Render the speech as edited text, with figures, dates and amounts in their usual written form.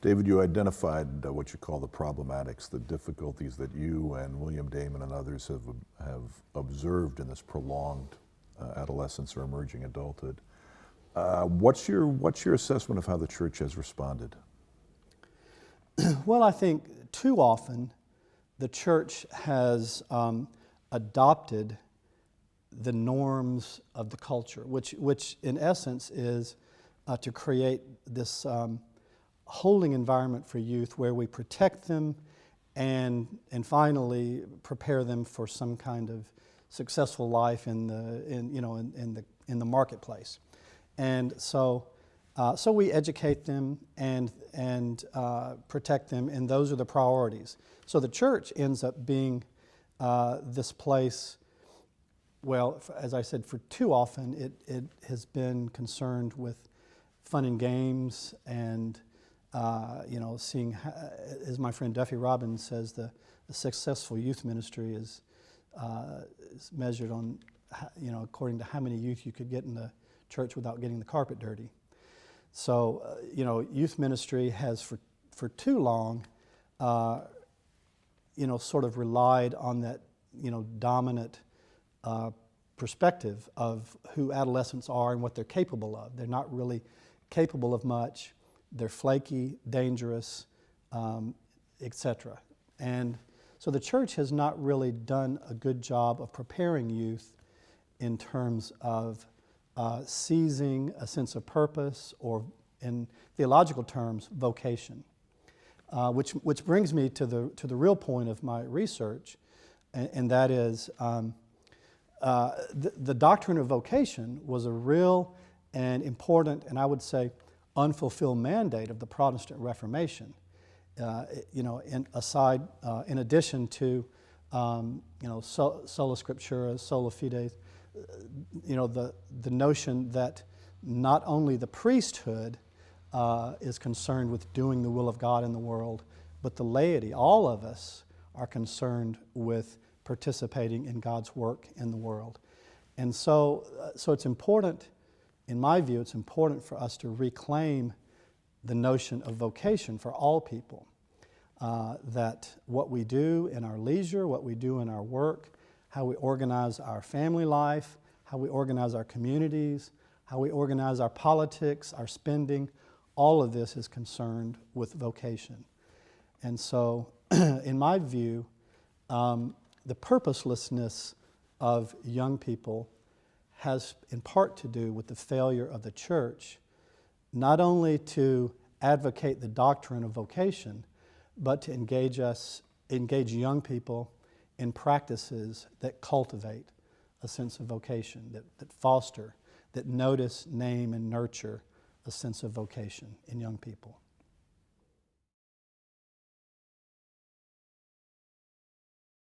David, you identified what you call the problematics, the difficulties that you and William Damon and others have observed in this prolonged adolescence or emerging adulthood. What's your assessment of how the church has responded? Well, I think too often the church has adopted the norms of the culture, which in essence is to create this holding environment for youth where we protect them and finally prepare them for some kind of successful life in the marketplace. And so we educate them and protect them, and those are the priorities. So the church ends up being this place. Well, as I said, for too often it has been concerned with fun and games and seeing, as my friend Duffy Robbins says, the successful youth ministry is measured on, according to how many youth you could get in the church without getting the carpet dirty. So, youth ministry has for too long, sort of relied on that, dominant perspective of who adolescents are and what they're capable of. They're not really capable of much. They're flaky, dangerous, etc. And so the church has not really done a good job of preparing youth in terms of seizing a sense of purpose, or in theological terms, vocation. Which brings me to the real point of my research, and that is the doctrine of vocation was a real and important, and I would say unfulfilled mandate of the Protestant Reformation. In addition to sola scriptura, sola fide, the notion that not only the priesthood is concerned with doing the will of God in the world, but the laity, all of us, are concerned with participating in God's work in the world. And so it's important, in my view, it's important for us to reclaim the notion of vocation for all people. That what we do in our leisure, what we do in our work, how we organize our family life, how we organize our communities, how we organize our politics, our spending, all of this is concerned with vocation. And so, in my view, the purposelessness of young people has in part to do with the failure of the church, not only to advocate the doctrine of vocation, but to engage young people in practices that cultivate a sense of vocation, that foster, that notice, name, and nurture a sense of vocation in young people.